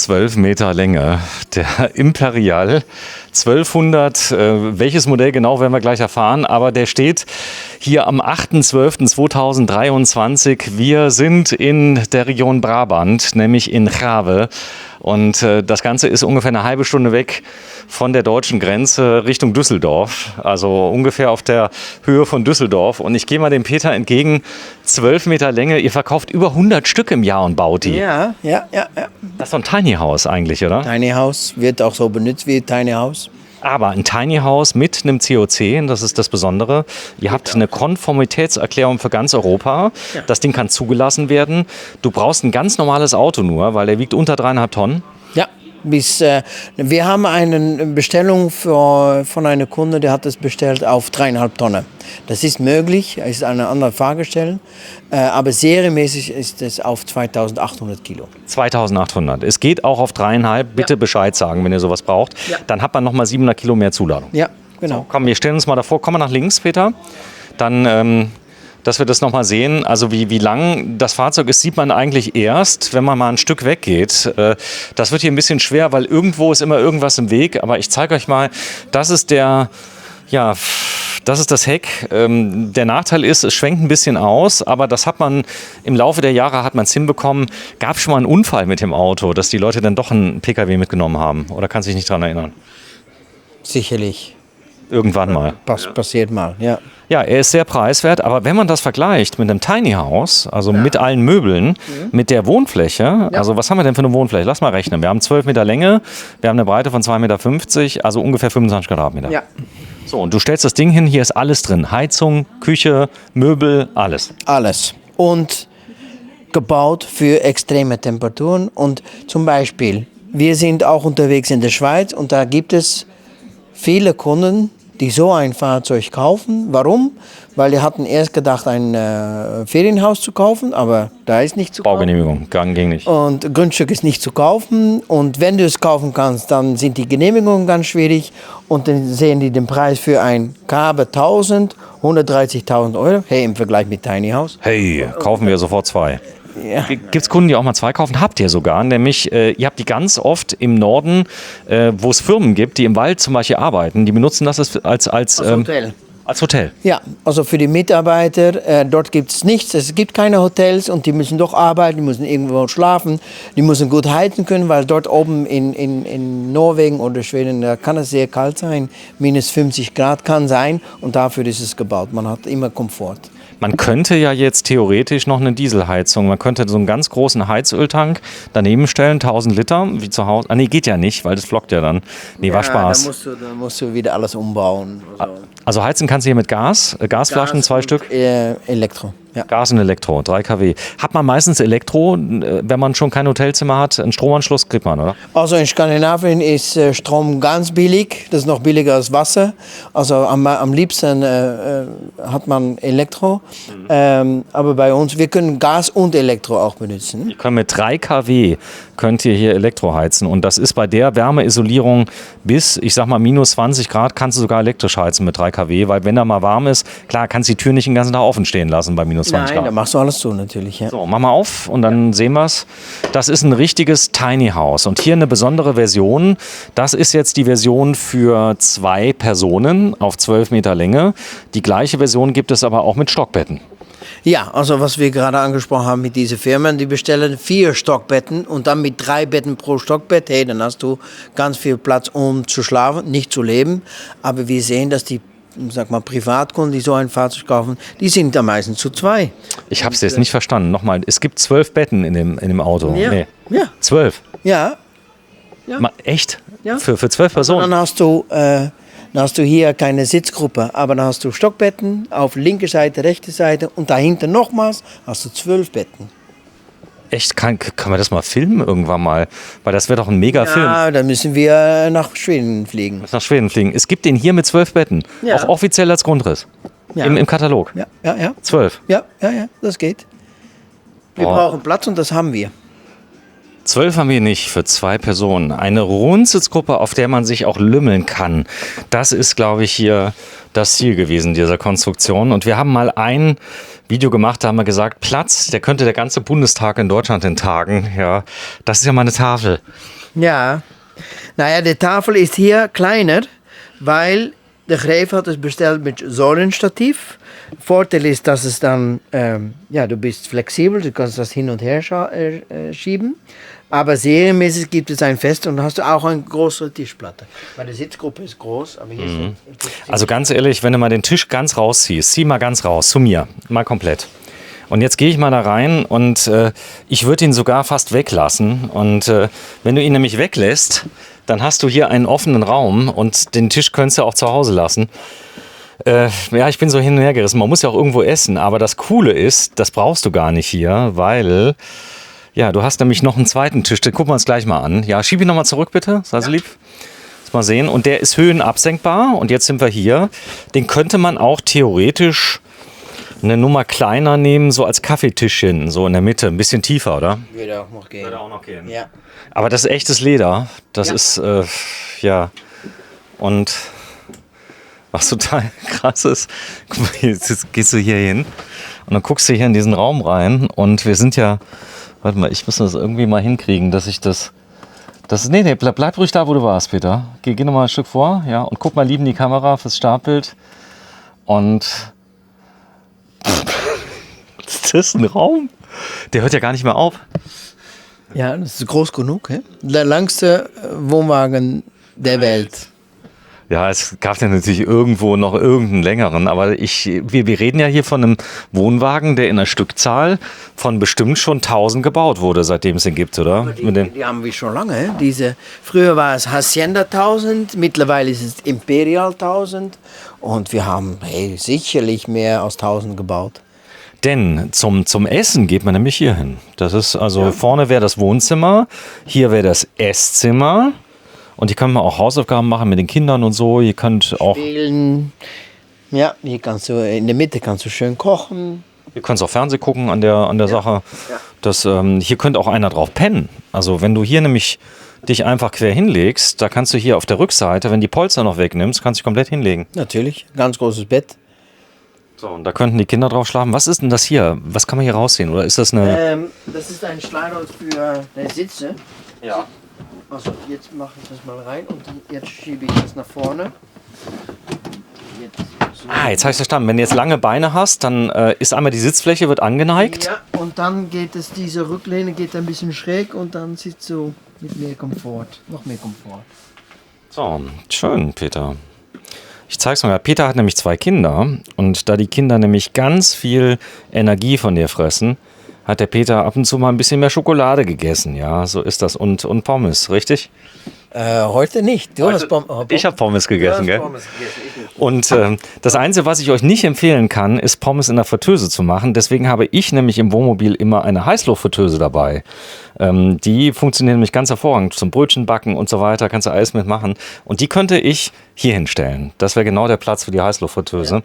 12 Meter Länge, der Imperial 1200. Welches Modell genau, werden wir gleich erfahren. Aber der steht hier am 8.12.2023. Wir sind in der Region Brabant, nämlich in Grave. Und das Ganze ist ungefähr eine halbe Stunde weg von der deutschen Grenze Richtung Düsseldorf. Also ungefähr auf der Höhe von Düsseldorf. Und ich gehe mal dem Peter entgegen. 12 Meter Länge. Ihr verkauft über 100 Stück im Jahr und baut die. Ja. Das ist so ein Tiny House eigentlich, oder? Tiny House wird auch so benutzt wie Tiny House. Aber ein Tiny House mit einem COC, das ist das Besondere. Ihr habt eine Konformitätserklärung für ganz Europa. Ja. Das Ding kann zugelassen werden. Du brauchst ein ganz normales Auto nur, weil der wiegt unter 3,5 Tonnen. Ja, wir haben eine Bestellung von einem Kunden, der hat es bestellt auf 3,5 Tonnen. Das ist möglich, es ist eine andere Fahrgestell, aber serienmäßig ist es auf 2800 Kilo. 2800. Es geht auch auf 3,5. Bitte Bescheid sagen, wenn ihr sowas braucht. Ja. Dann hat man nochmal 700 Kilo mehr Zuladung. Ja, genau. So, komm, wir stellen uns mal davor. Komm mal nach links, Peter. Dann, dass wir das nochmal sehen. Also wie lang das Fahrzeug ist, sieht man eigentlich erst, wenn man mal ein Stück weggeht. Das wird hier ein bisschen schwer, weil irgendwo ist immer irgendwas im Weg. Aber ich zeige euch mal, das ist das ist das Heck. Der Nachteil ist, es schwenkt ein bisschen aus, aber das hat man im Laufe der Jahre hinbekommen. Gab es schon mal einen Unfall mit dem Auto, dass die Leute dann doch einen PKW mitgenommen haben? Oder kannst du dich nicht daran erinnern? Sicherlich. Irgendwann mal. Passiert mal, ja. Ja, er ist sehr preiswert, aber wenn man das vergleicht mit einem Tiny House, also mit allen Möbeln, mit der Wohnfläche, also was haben wir denn für eine Wohnfläche? Lass mal rechnen. Wir haben 12 Meter Länge, wir haben eine Breite von 2,50 Meter, also ungefähr 25 Quadratmeter. Ja. So, und du stellst das Ding hin, hier ist alles drin. Heizung, Küche, Möbel, alles. Alles. Und gebaut für extreme Temperaturen. Und zum Beispiel, wir sind auch unterwegs in der Schweiz und da gibt es viele Kunden, die so ein Fahrzeug kaufen. Warum? Weil die hatten erst gedacht, ein Ferienhaus zu kaufen, aber da ist nicht zu kaufen. Baugenehmigung, ging nicht. Und Grundstück ist nicht zu kaufen. Und wenn du es kaufen kannst, dann sind die Genehmigungen ganz schwierig. Und dann sehen die den Preis für ein Kabe 130.000 Euro. Hey, im Vergleich mit Tiny House. Hey, kaufen wir sofort zwei. Ja. Gibt es Kunden, die auch mal zwei kaufen? Habt ihr sogar, nämlich ihr habt die ganz oft im Norden, wo es Firmen gibt, die im Wald zum Beispiel arbeiten, die benutzen das als Hotel. Als Hotel? Ja, also für die Mitarbeiter, dort gibt es nichts, es gibt keine Hotels und die müssen doch arbeiten, die müssen irgendwo schlafen, die müssen gut heizen können, weil dort oben in Norwegen oder Schweden, da kann es sehr kalt sein, minus 50 Grad kann sein und dafür ist es gebaut, man hat immer Komfort. Man könnte ja jetzt theoretisch noch eine Dieselheizung, man könnte so einen ganz großen Heizöltank daneben stellen, 1000 Liter, wie zu Hause. Nee, geht ja nicht, weil das flockt ja dann. Nee, war Spaß. Da musst du wieder alles umbauen. Also heizen kannst du hier mit Gasflaschen, 2 Stück? Elektro. Ja. Gas und Elektro, 3 kW. Hat man meistens Elektro, wenn man schon kein Hotelzimmer hat? Einen Stromanschluss kriegt man, oder? Also in Skandinavien ist Strom ganz billig. Das ist noch billiger als Wasser. Also am liebsten hat man Elektro. Aber bei uns, wir können Gas und Elektro auch benutzen. Ihr könnt mit 3 kW könnt ihr hier Elektro heizen. Und das ist bei der Wärmeisolierung bis, ich sag mal, minus 20 Grad kannst du sogar elektrisch heizen mit 3 kW. Weil wenn da mal warm ist, klar, kannst du die Tür nicht den ganzen Tag offen stehen lassen bei minus 20 Grad. Nein, da machst du alles zu natürlich. Ja. So, mach mal auf und dann sehen wir es. Das ist ein richtiges Tiny House. Und hier eine besondere Version. Das ist jetzt die Version für 2 Personen auf 12 Meter Länge. Die gleiche Version gibt es aber auch mit Stockbetten. Ja, also was wir gerade angesprochen haben mit diesen Firmen, die bestellen 4 Stockbetten und dann mit 3 Betten pro Stockbett. Hey, dann hast du ganz viel Platz, um zu schlafen, nicht zu leben. Aber wir sehen, dass die Privatkunden, die so ein Fahrzeug kaufen, die sind am meisten zu 2. Ich habe es jetzt nicht verstanden. Nochmal, es gibt 12 Betten in dem Auto. Ja. Nee. Ja. 12? Ja. Echt? Ja. Für 12 Personen? Also dann hast du hier keine Sitzgruppe, aber dann hast du Stockbetten auf linke Seite, rechte Seite und dahinter nochmals hast du 12 Betten. Echt? Kann man das mal filmen irgendwann mal? Weil das wäre doch ein Mega-Film. Ja, dann müssen wir nach Schweden fliegen. Nach Schweden fliegen. Es gibt den hier mit 12 Betten. Ja. Auch offiziell als Grundriss. Ja. Im Katalog. Ja. 12. Ja, das geht. Wir brauchen Platz und das haben wir. 12 haben wir nicht für 2 Personen. Eine Rundsitzgruppe, auf der man sich auch lümmeln kann. Das ist, glaube ich, hier das Ziel gewesen dieser Konstruktion. Und wir haben mal ein Video gemacht, da haben wir gesagt, Platz, der könnte der ganze Bundestag in Deutschland tagen. Ja, das ist ja meine Tafel. Ja, naja, die Tafel ist hier kleiner, weil der Greef hat es bestellt mit Säulenstativ. Vorteil ist, dass es dann, du bist flexibel, du kannst das hin und her schieben. Aber serienmäßig gibt es ein Fest und hast du auch eine große Tischplatte. Weil die Sitzgruppe ist groß, aber hier ist Also ganz ehrlich, wenn du mal den Tisch ganz rausziehst, zieh mal ganz raus, zu mir, mal komplett. Und jetzt gehe ich mal da rein und ich würde ihn sogar fast weglassen. Und wenn du ihn nämlich weglässt, dann hast du hier einen offenen Raum und den Tisch könntest du auch zu Hause lassen. Ja, ich bin so hin und her gerissen. Man muss ja auch irgendwo essen. Aber das Coole ist, das brauchst du gar nicht hier, weil... Ja, du hast nämlich noch einen zweiten Tisch, den gucken wir uns gleich mal an. Ja, schieb ihn nochmal zurück, bitte, sei so lieb. Lass mal sehen. Und der ist höhenabsenkbar. Und jetzt sind wir hier. Den könnte man auch theoretisch eine Nummer kleiner nehmen, so als Kaffeetischchen, so in der Mitte. Ein bisschen tiefer, oder? Würde auch noch gehen. Würde auch noch gehen. Ja. Aber das ist echtes Leder. Das ist, ja. Und was total krass ist, guck mal, jetzt gehst du hier hin und dann guckst du hier in diesen Raum rein. Und wir sind ja... Warte mal, ich muss das irgendwie mal hinkriegen, dass ich das... Nee, bleib ruhig da, wo du warst, Peter. Geh noch mal ein Stück vor, ja, und guck mal lieb in die Kamera fürs Startbild. Und... Ist das ein Raum? Der hört ja gar nicht mehr auf. Ja, das ist groß genug. He? Der langste Wohnwagen der Welt. Ja, es gab ja natürlich irgendwo noch irgendeinen längeren, aber wir reden ja hier von einem Wohnwagen, der in der Stückzahl von bestimmt schon 1000 gebaut wurde, seitdem es den gibt, oder? Die haben wir schon lange. Früher war es Hacienda 1000, mittlerweile ist es Imperial 1000 und wir haben sicherlich mehr als 1000 gebaut. Denn zum Essen geht man nämlich hier hin. Das ist also, vorne wäre das Wohnzimmer, hier wäre das Esszimmer. Und hier kann man auch Hausaufgaben machen mit den Kindern und so. Ihr könnt auch spielen. Ja, hier kannst du in der Mitte kannst du schön kochen. Ihr könnt auch Fernsehen gucken an der Sache. Ja. Das, hier könnte auch einer drauf pennen. Also wenn du hier nämlich dich einfach quer hinlegst, da kannst du hier auf der Rückseite, wenn die Polster noch wegnimmst, kannst du dich komplett hinlegen. Natürlich, ganz großes Bett. So, und da könnten die Kinder drauf schlafen. Was ist denn das hier? Was kann man hier rausziehen? Oder ist das eine... Das ist ein Schleinholz für die Sitze. Ja. Also jetzt mache ich das mal rein und jetzt schiebe ich das nach vorne. Jetzt habe ich verstanden. Wenn du jetzt lange Beine hast, dann ist einmal die Sitzfläche wird angeneigt. Ja, und dann geht es, diese Rücklehne geht ein bisschen schräg und dann sitzt du mit mehr Komfort, noch mehr Komfort. So, schön, Peter. Ich zeig's mal. Peter hat nämlich 2 Kinder und da die Kinder nämlich ganz viel Energie von dir fressen, hat der Peter ab und zu mal ein bisschen mehr Schokolade gegessen. Ja, so ist das. Und Pommes, richtig? Heute nicht. Du hast Pommes. Ich habe Pommes gegessen, gell? Pommes gegessen, ich nicht. Und das Einzige, was ich euch nicht empfehlen kann, ist Pommes in der Fritteuse zu machen. Deswegen habe ich nämlich im Wohnmobil immer eine Heißluftfritteuse dabei. Die funktioniert nämlich ganz hervorragend zum Brötchen backen und so weiter. Kannst du alles mitmachen. Und die könnte ich hier hinstellen. Das wäre genau der Platz für die Heißluftfritteuse. Ja.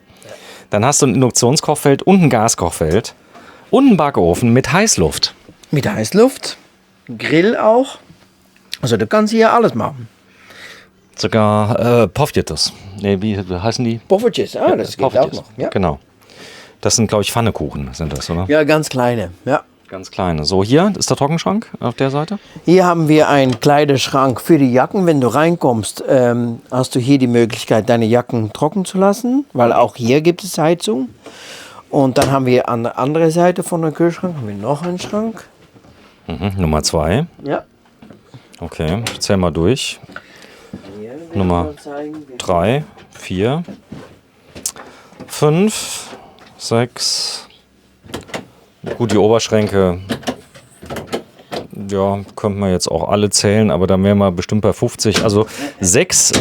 Dann hast du ein Induktionskochfeld und ein Gaskochfeld. Und einen Backofen mit Heißluft. Mit Heißluft, Grill auch. Also du kannst hier alles machen. Sogar Povjetus. Nee, wie heißen die? Poffertjes, das geht auch noch. Ja. Genau. Das sind, glaube ich, Pfannekuchen, sind das, oder? Ja, ganz kleine. Ja. Ganz kleine. So, hier ist der Trockenschrank auf der Seite. Hier haben wir einen Kleiderschrank für die Jacken. Wenn du reinkommst, hast du hier die Möglichkeit, deine Jacken trocken zu lassen, weil auch hier gibt es Heizung. Und dann haben wir an der anderen Seite von dem Kühlschrank haben wir noch einen Schrank. Nummer 2. Ja. Okay, ich zähl mal durch. Nummer 3, 4, 5, 6. Gut, die Oberschränke, ja, könnte man jetzt auch alle zählen, aber dann wären wir bestimmt bei 50. Also 6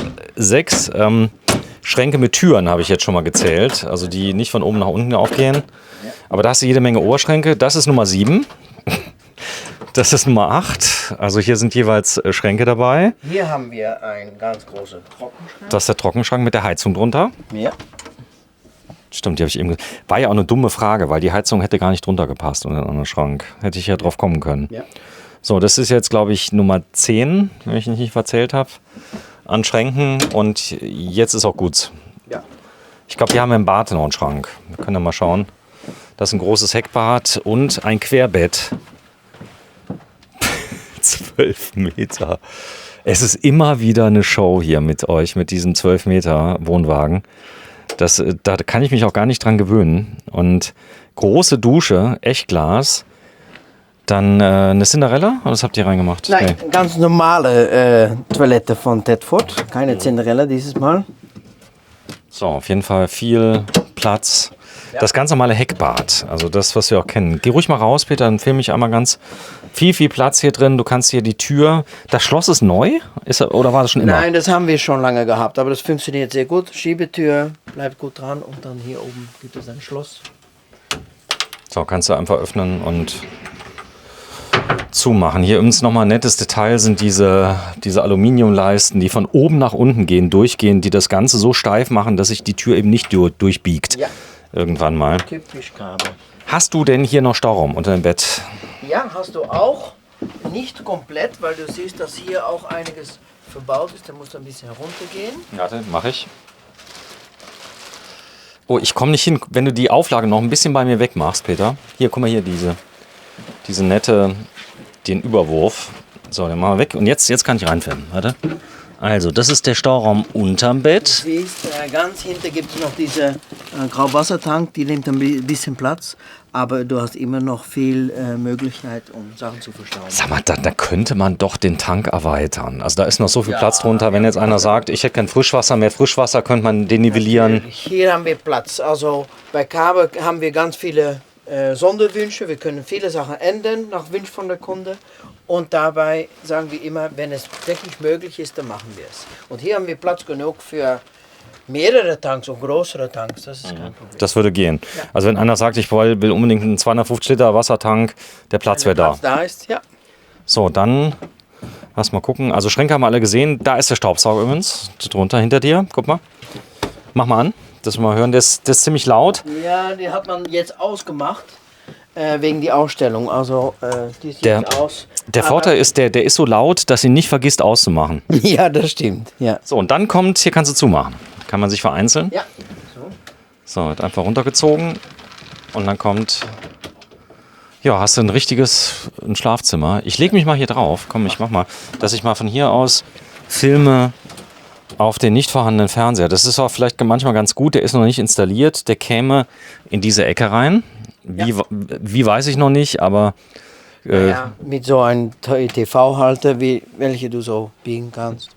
Schränke mit Türen habe ich jetzt schon mal gezählt, also die nicht von oben nach unten aufgehen. Aber da hast du jede Menge Oberschränke. Das ist Nummer 7. Das ist Nummer 8. Also hier sind jeweils Schränke dabei. Hier haben wir einen ganz großen Trockenschrank. Das ist der Trockenschrank mit der Heizung drunter. Ja. Stimmt, die habe ich eben gesagt. War ja auch eine dumme Frage, weil die Heizung hätte gar nicht drunter gepasst unter den anderen Schrank. Hätte ich ja drauf kommen können. Ja. So, das ist jetzt, glaube ich, Nummer 10, wenn ich nicht verzählt habe, an Schränken. Und jetzt ist auch gut. Ja. Ich glaube, die haben im Bad noch einen Schrank. Wir können ja mal schauen. Das ist ein großes Heckbad und ein Querbett. 12 Meter. Es ist immer wieder eine Show hier mit euch, mit diesem 12 Meter Wohnwagen. Da kann ich mich auch gar nicht dran gewöhnen. Und große Dusche, Echtglas. Dann eine Cinderella? Oder was habt ihr reingemacht? Nein, ganz normale Toilette von Tedford. Keine Cinderella dieses Mal. So, auf jeden Fall viel Platz. Ja. Das ganz normale Heckbad, also das, was wir auch kennen. Geh ruhig mal raus, Peter, dann filme ich einmal ganz viel Platz hier drin. Du kannst hier die Tür. Das Schloss ist neu? Oder war das schon immer? Nein, das haben wir schon lange gehabt, aber das funktioniert sehr gut. Schiebetür, bleibt gut dran und dann hier oben gibt es ein Schloss. So, kannst du einfach öffnen und zumachen. Hier übrigens nochmal ein nettes Detail sind diese Aluminiumleisten, die von oben nach unten gehen, durchgehen, die das Ganze so steif machen, dass sich die Tür eben nicht durchbiegt. Ja. Irgendwann mal. Typisch Kabel. Hast du denn hier noch Stauraum unter dem Bett? Ja, hast du auch. Nicht komplett, weil du siehst, dass hier auch einiges verbaut ist. Da musst du ein bisschen heruntergehen. Warte, mache ich. Oh, ich komme nicht hin, wenn du die Auflage noch ein bisschen bei mir wegmachst, Peter. Hier, guck mal hier, diese nette, den Überwurf. So, den machen wir weg. Und jetzt kann ich reinfilmen. Warte. Also, das ist der Stauraum unterm Bett. Du siehst, ganz hinten gibt es noch diese Grauwassertank, die nimmt ein bisschen Platz, aber du hast immer noch viel Möglichkeit, um Sachen zu verstauen. Sag mal, da könnte man doch den Tank erweitern. Also da ist noch so viel Platz drunter. Wenn jetzt einer sagt, ich hätte kein Frischwasser mehr, Frischwasser könnte man denivellieren. Natürlich. Hier haben wir Platz. Also bei Kabel haben wir ganz viele Sonderwünsche. Wir können viele Sachen ändern nach Wunsch von der Kunde. Und dabei sagen wir immer, wenn es technisch möglich ist, dann machen wir es. Und hier haben wir Platz genug für mehrere Tanks und größere Tanks. Das ist kein Problem. Das würde gehen. Ja. Also wenn einer sagt, ich will unbedingt einen 250 Liter Wassertank, der Platz wäre da. Da ist, ja. So, dann lass mal gucken. Also Schränke haben wir alle gesehen. Da ist der Staubsauger übrigens. Drunter, hinter dir. Guck mal. Mach mal an, dass wir mal hören. Das ist ziemlich laut. Ja, die hat man jetzt ausgemacht. Wegen die Ausstellung. Also die sieht aus. Der Vorteil ist, der ist so laut, dass ihn nicht vergisst auszumachen. Ja, das stimmt. Ja. So, und dann kommt, hier kannst du zumachen. Kann man sich vereinzeln. Ja. So, wird einfach runtergezogen. Und dann kommt, ja, hast du ein Schlafzimmer. Ich lege mich mal hier drauf. Komm, ich mach mal, dass ich mal von hier aus filme auf den nicht vorhandenen Fernseher. Das ist auch vielleicht manchmal ganz gut. Der ist noch nicht installiert. Der käme in diese Ecke rein. Wie weiß ich noch nicht, aber mit so einem TV-Halter, welche du so biegen kannst.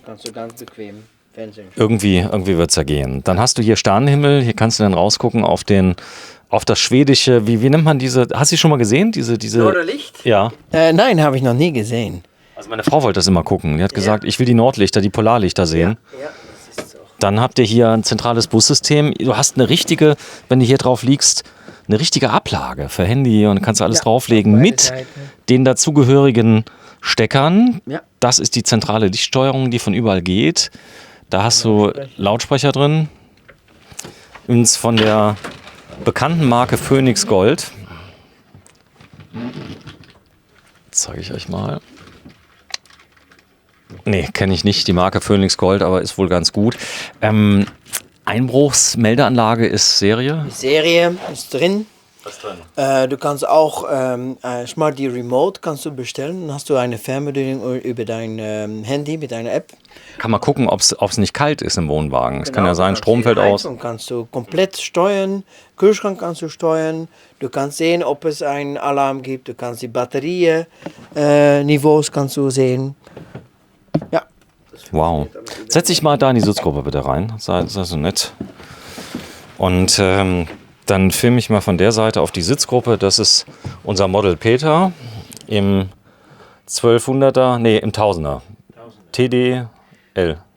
Kannst du ganz bequem Fernsehen schauen. Irgendwie wird es ja gehen. Dann hast du hier Sternenhimmel, hier kannst du dann rausgucken auf das schwedische, wie nennt man diese, hast du die schon mal gesehen? Diese Nordlicht? Ja. Nein, habe ich noch nie gesehen. Also meine Frau wollte das immer gucken. Die hat gesagt, ich will die Nordlichter, die Polarlichter sehen. Ja, das ist so. Dann habt ihr hier ein zentrales Bussystem. Du hast eine richtige, wenn du hier drauf liegst, eine richtige Ablage für Handy und kannst alles drauflegen mit Seiten. den dazugehörigen Steckern. Ja. Das ist die zentrale Lichtsteuerung, die von überall geht. Da hast du Lautsprecher drin. Übrigens von der bekannten Marke Phoenix Gold. Zeige ich euch mal. Nee, kenne ich nicht, die Marke Phoenix Gold, aber ist wohl ganz gut. Einbruchsmeldeanlage ist Serie. Die Serie ist drin. Was ist drin? Du kannst auch Smart Remote kannst du bestellen. Dann hast du eine Fernbedienung über dein Handy mit einer App. Kann man gucken, ob es nicht kalt ist im Wohnwagen. Es kann ja sein, Strom fällt aus. Und kannst du komplett steuern. Kühlschrank kannst du steuern. Du kannst sehen, ob es einen Alarm gibt. Du kannst die Batterieniveaus kannst du sehen. Ja. Wow. Setz dich mal da in die Sitzgruppe bitte rein. Sei so nett. Und dann filme ich mal von der Seite auf die Sitzgruppe. Das ist unser Model Peter im 1200er, nee, im 1000er. TDL.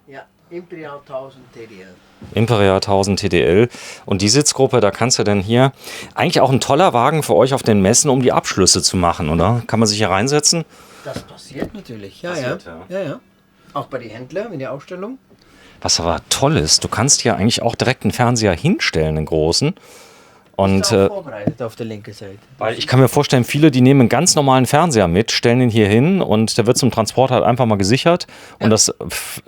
Ja, Imperial 1000 TDL. Imperial 1000 TDL. Und die Sitzgruppe, da kannst du dann hier, eigentlich auch ein toller Wagen für euch auf den Messen, um die Abschlüsse zu machen, oder? Kann man sich hier reinsetzen? Das passiert natürlich, ja. Ja. Auch bei den Händlern in der Ausstellung. Was aber toll ist, du kannst hier eigentlich auch direkt einen Fernseher hinstellen, einen großen. Und vorbereitet auf der linken Seite. weil ich kann mir vorstellen, viele, die nehmen einen ganz normalen Fernseher mit, stellen ihn hier hin und der wird zum Transport halt einfach mal gesichert. Und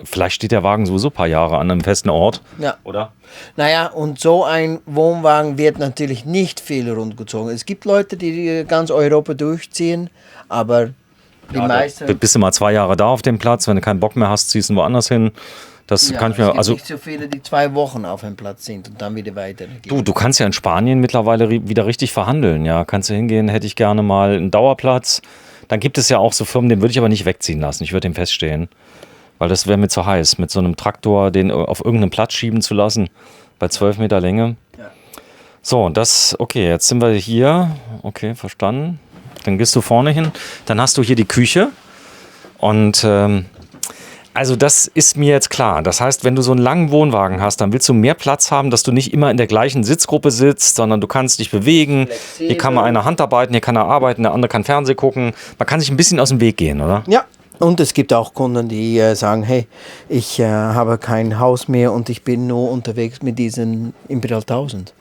vielleicht steht der Wagen sowieso ein paar Jahre an einem festen Ort, Ja. oder? Naja, und so ein Wohnwagen wird natürlich nicht viel rundgezogen. Es gibt Leute, die ganz Europa durchziehen, aber die meisten... Bist du mal 2 Jahre da auf dem Platz, wenn du keinen Bock mehr hast, ziehst du woanders hin. Das kann ich mir, es gibt also nicht so viele, die 2 Wochen auf einem Platz sind und dann wieder weitergehen. du kannst ja in Spanien mittlerweile wieder richtig verhandeln, ja. Kannst du hingehen, hätte ich gerne mal einen Dauerplatz. Dann gibt es ja auch so Firmen, den würde ich aber nicht wegziehen lassen. Ich würde den feststehen. Weil das wäre mir zu heiß, mit so einem Traktor den auf irgendeinen Platz schieben zu lassen, bei 12 Meter Länge. Ja. So, okay, jetzt sind wir hier. Okay, verstanden. Dann gehst du vorne hin. Dann hast du hier die Küche. Und also das ist mir jetzt klar. Das heißt, wenn du so einen langen Wohnwagen hast, dann willst du mehr Platz haben, dass du nicht immer in der gleichen Sitzgruppe sitzt, sondern du kannst dich bewegen. Flexibel. Hier kann mal einer Handarbeiten, hier kann er arbeiten, der andere kann Fernsehen gucken. Man kann sich ein bisschen aus dem Weg gehen, oder? Ja, und es gibt auch Kunden, die sagen, hey, ich habe kein Haus mehr und ich bin nur unterwegs mit diesen Imperial 1000.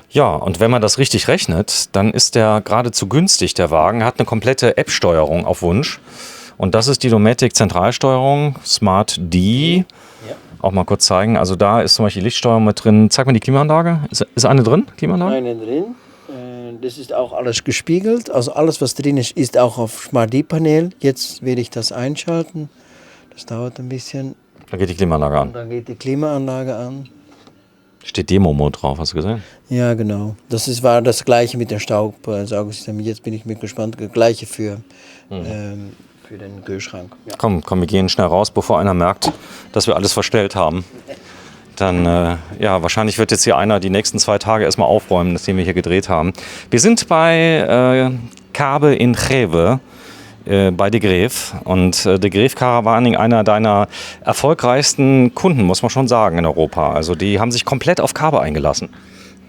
Ja, und wenn man das richtig rechnet, dann ist der geradezu günstig, der Wagen. Er hat eine komplette App-Steuerung auf Wunsch. Und das ist die Dometic Zentralsteuerung, Smart D. Ja. Auch mal kurz zeigen. Also da ist zum Beispiel Lichtsteuerung mit drin. Zeig mal die Klimaanlage. Ist eine drin, Klimaanlage? Eine drin. Das ist auch alles gespiegelt. Also alles, was drin ist, ist auch auf Smart D-Panel. Jetzt werde ich das einschalten. Das dauert ein bisschen. Da geht die Klimaanlage an. Dann geht die Klimaanlage an. Steht Demo-Mode drauf, hast du gesehen? Ja, genau. War das gleiche mit dem Staubsaugersystem. Jetzt bin ich mir gespannt. Das gleiche für den Kühlschrank. Ja. Komm, wir gehen schnell raus, bevor einer merkt, dass wir alles verstellt haben. Dann, wahrscheinlich wird jetzt hier einer die nächsten 2 Tage erstmal aufräumen, nachdem wir hier gedreht haben. Wir sind bei Cabe in Greve, bei De Greef. Und De Greef Caravaning, einer deiner erfolgreichsten Kunden, muss man schon sagen, in Europa. Also die haben sich komplett auf Cabe eingelassen.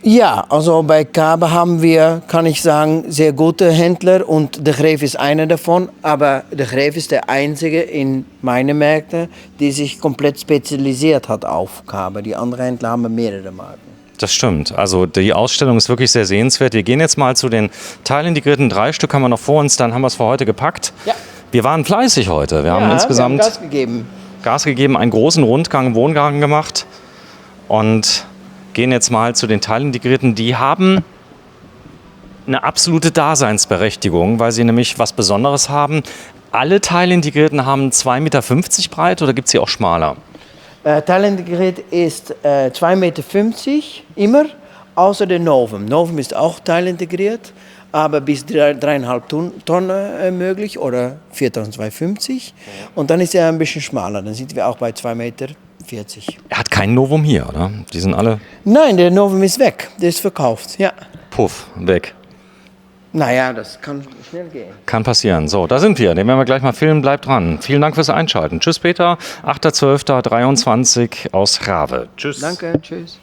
Ja, also bei Cabe haben wir, kann ich sagen, sehr gute Händler und De Greef ist einer davon. Aber De Greef ist der einzige in meinen Märkten, die sich komplett spezialisiert hat auf Cabe. Die anderen Händler haben mehrere Marken. Das stimmt. Also die Ausstellung ist wirklich sehr sehenswert. Wir gehen jetzt mal zu den teilintegrierten 3 Stück haben wir noch vor uns, dann haben wir es für heute gepackt. Ja. Wir waren fleißig heute. Wir haben insgesamt Gas gegeben, einen großen Rundgang im Wohnwagen gemacht und gehen jetzt mal zu den Teilintegrierten. Die haben eine absolute Daseinsberechtigung, weil sie nämlich was Besonderes haben. Alle Teilintegrierten haben 2,50 Meter breit oder gibt es sie auch schmaler? Teilintegriert ist 2,50 Meter immer, außer der Novum. Novum ist auch teilintegriert, aber bis 3,5 Tonnen möglich oder 4.250. Und dann ist er ein bisschen schmaler, dann sind wir auch bei 2,40 Meter. Er hat kein Novum hier, oder? Die sind alle... Nein, der Novum ist weg, der ist verkauft, ja. Puff, weg. Naja, das kann schnell gehen. Kann passieren. So, da sind wir. Den werden wir gleich mal filmen. Bleibt dran. Vielen Dank fürs Einschalten. Tschüss, Peter. 8.12.23 aus Grave. Tschüss. Danke, tschüss.